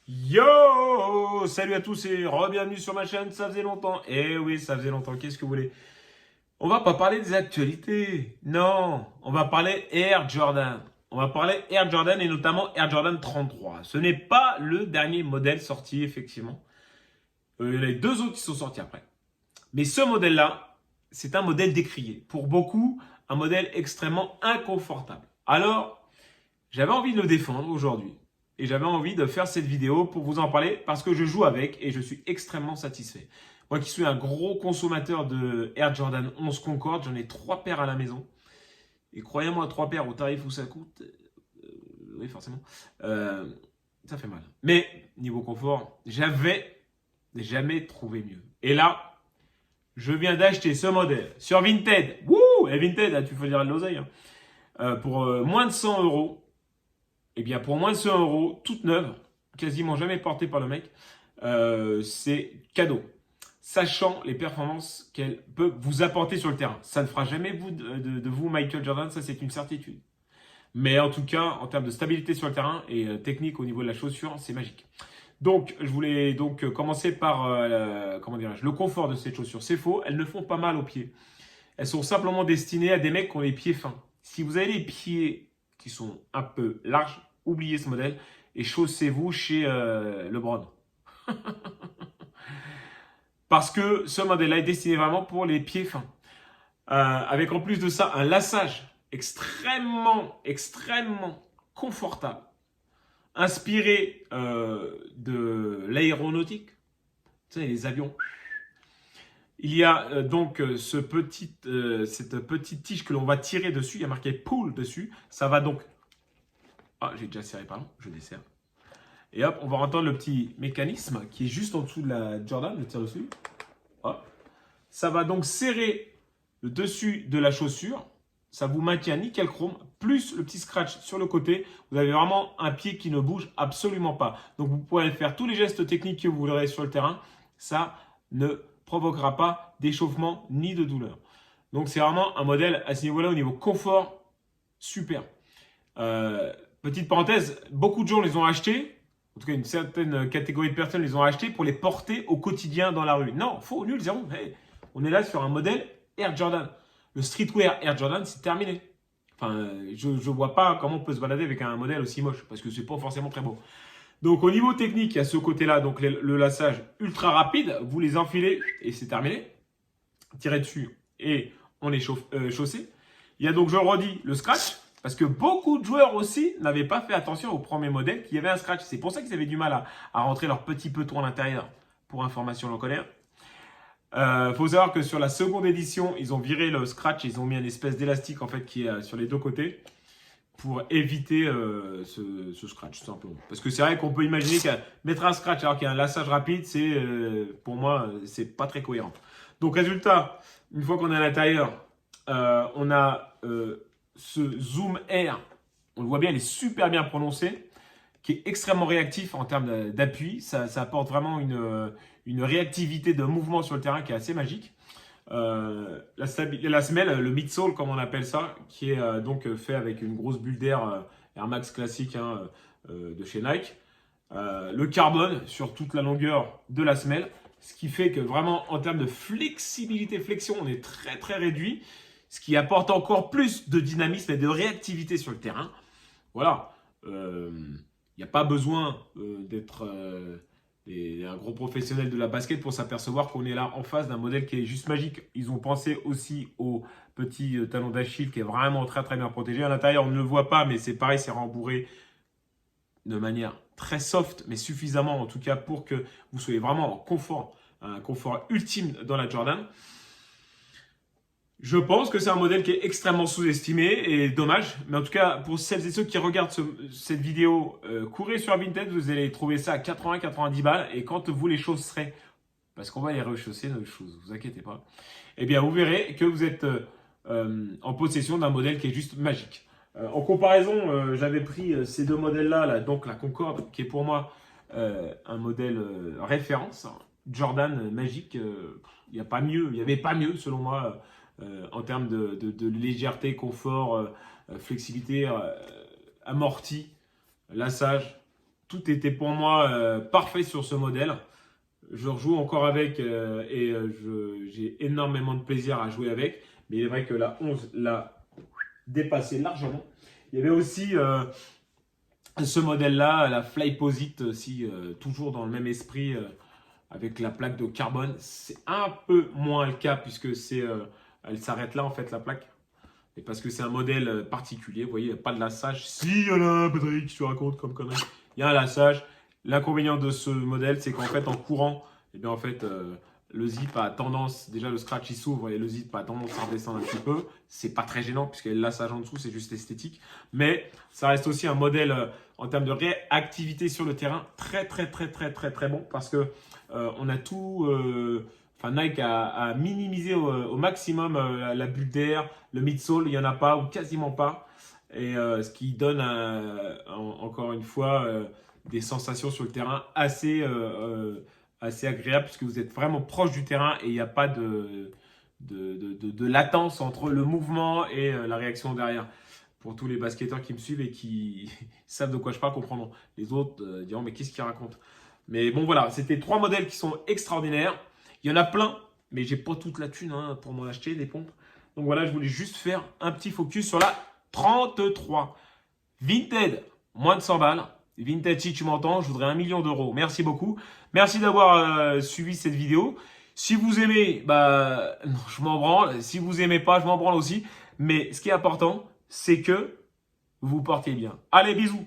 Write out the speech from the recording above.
Yo! Salut à tous et re-bienvenue sur ma chaîne, ça faisait longtemps. Eh oui, ça faisait longtemps, qu'est-ce que vous voulez? On va pas parler des actualités. Non, on va parler Air Jordan. On va parler Air Jordan et notamment Air Jordan 33. Ce n'est pas le dernier modèle sorti, effectivement. Il y en a les deux autres qui sont sortis après. Mais ce modèle-là, c'est un modèle décrié. Pour beaucoup, un modèle extrêmement inconfortable. Alors, j'avais envie de le défendre aujourd'hui. Et j'avais envie de faire cette vidéo pour vous en parler parce que je joue avec et je suis extrêmement satisfait. Moi qui suis un gros consommateur de Air Jordan 11 Concorde, j'en ai 3 paires à la maison. Et croyez-moi, 3 paires au tarif où ça coûte, oui forcément, euh, ça fait mal. Mais niveau confort, j'avais jamais trouvé mieux. Et là, je viens d'acheter ce modèle sur Vinted. Wouh! Et Vinted, là, tu fais dire de l'oseille. Hein. Pour moins de 100 euros. Eh bien, pour moins de 100 euros, toute neuve, quasiment jamais portée par le mec, c'est cadeau. Sachant les performances qu'elle peut vous apporter sur le terrain. Ça ne fera jamais de vous Michael Jordan, ça c'est une certitude. Mais en tout cas, en termes de stabilité sur le terrain et technique au niveau de la chaussure, c'est magique. Donc, je voulais donc commencer par comment dirais-je, le confort de cette chaussure. C'est faux, elles ne font pas mal aux pieds. Elles sont simplement destinées à des mecs qui ont les pieds fins. Si vous avez les pieds qui sont un peu larges, oubliez ce modèle et chaussez-vous chez LeBron. Parce que ce modèle-là est destiné vraiment pour les pieds fins. Avec en plus de ça un lassage extrêmement confortable, inspiré de l'aéronautique, tu sais, les avions. Il y a donc cette petite tige que l'on va tirer dessus. Il y a marqué pull dessus. Ça va donc. Ah, j'ai déjà serré, pardon. Je desserre. Et hop, on va entendre le petit mécanisme qui est juste en dessous de la Jordan. Je tire dessus. Hop. Ça va donc serrer le dessus de la chaussure. Ça vous maintient nickel chrome. Plus le petit scratch sur le côté. Vous avez vraiment un pied qui ne bouge absolument pas. Donc vous pourrez faire tous les gestes techniques que vous voudrez sur le terrain. Ça ne provoquera pas d'échauffement ni de douleur. Donc c'est vraiment un modèle à ce niveau-là, au niveau confort, super. Euh, Petite parenthèse, beaucoup de gens les ont achetés, en tout cas une certaine catégorie de personnes les ont achetés pour les porter au quotidien dans la rue. Non, faux, nul, zéro. Hey, on est là sur un modèle Air Jordan. Le streetwear Air Jordan, c'est terminé. Enfin, je ne vois pas comment on peut se balader avec un modèle aussi moche, parce que c'est pas forcément très beau. Donc au niveau technique, il y a ce côté-là, donc le lassage ultra rapide, vous les enfilez et c'est terminé. Tirez dessus et on est chaussé. Il y a donc, je le redis, le scratch, parce que beaucoup de joueurs aussi n'avaient pas fait attention au premier modèle qu'il y avait un scratch. C'est pour ça qu'ils avaient du mal à rentrer leur petit peton à l'intérieur. Pour information, l'on connaît. Faut savoir que sur la seconde édition, ils ont viré le scratch, ils ont mis une espèce d'élastique en fait qui est sur les deux côtés pour éviter ce scratch, tout simplement. Parce que c'est vrai qu'on peut imaginer qu'à mettre un scratch alors qu'il y a un lassage rapide, c'est pour moi, c'est pas très cohérent. Donc résultat, une fois qu'on est à l'intérieur, on a ce Zoom Air, on le voit bien, il est super bien prononcé, qui est extrêmement réactif en termes d'appui. Ça apporte vraiment une réactivité de mouvement sur le terrain qui est assez magique. La semelle, le midsole comme on appelle ça, qui est donc fait avec une grosse bulle d'air Air Max classique hein, de chez Nike. Le carbone sur toute la longueur de la semelle, ce qui fait que vraiment en termes de flexibilité, flexion, on est très réduit, ce qui apporte encore plus de dynamisme et de réactivité sur le terrain. Voilà. Il n'y a pas besoin d'être un gros professionnel de la basket pour s'apercevoir qu'on est là en face d'un modèle qui est juste magique. Ils ont pensé aussi au petit talon d'Achille qui est vraiment très bien protégé. À l'intérieur, on ne le voit pas, mais c'est pareil, c'est rembourré de manière très soft, mais suffisamment en tout cas pour que vous soyez vraiment en confort, un confort ultime dans la Jordan. Je pense que c'est un modèle qui est extrêmement sous-estimé et dommage. Mais en tout cas, pour celles et ceux qui regardent cette vidéo, courez sur Vinted, vous allez trouver ça à 80-90 balles. Et quand vous les chausserez, parce qu'on va les rechausser nos choses, vous inquiétez pas, eh bien vous verrez que vous êtes en possession d'un modèle qui est juste magique. En comparaison, j'avais pris ces deux modèles-là, là, donc la Concorde, qui est pour moi un modèle référence, Jordan magique. Il n'y a pas mieux, il n'y avait pas mieux selon moi. En termes de légèreté, confort, flexibilité, amorti, lassage. tout était pour moi parfait sur ce modèle. Je rejoue encore avec j'ai énormément de plaisir à jouer avec. Mais il est vrai que la 11 l'a dépassé largement. Il y avait aussi ce modèle-là, la Flyposite aussi, toujours dans le même esprit avec la plaque de carbone. C'est un peu moins le cas puisque elle s'arrête là en fait la plaque. Et parce que c'est un modèle particulier, vous voyez, il n'y a pas de lassage. Si, il y en a un, Patrick, tu racontes comme connerie. Il y a un lassage. L'inconvénient de ce modèle, c'est qu'en fait, en courant, eh bien, en fait, le zip a tendance, déjà le scratch il s'ouvre et le zip a tendance à redescendre un petit peu. C'est pas très gênant puisqu'il y a le lassage en dessous, c'est juste esthétique. Mais ça reste aussi un modèle en termes de réactivité sur le terrain très, très, très, très, très, très bon parce que on a tout. Enfin, Nike a minimisé au maximum la bulle d'air, le midsole, il n'y en a pas ou quasiment pas. Et ce qui donne encore une fois des sensations sur le terrain assez agréables puisque vous êtes vraiment proche du terrain et il n'y a pas de latence entre le mouvement et la réaction derrière. Pour tous les basketteurs qui me suivent et qui savent de quoi je parle, comprendront. Les autres diront mais qu'est-ce qu'ils racontent? Mais bon voilà, c'était 3 modèles qui sont extraordinaires. Il y en a plein, mais j'ai pas toute la thune pour m'en acheter des pompes. Donc voilà, je voulais juste faire un petit focus sur la 33. Vinted, moins de 100 balles. Vinted, si tu m'entends, je voudrais 1 million d'euros. Merci beaucoup. Merci d'avoir suivi cette vidéo. Si vous aimez, bah, non, je m'en branle. Si vous aimez pas, je m'en branle aussi. Mais ce qui est important, c'est que vous vous portez bien. Allez, bisous.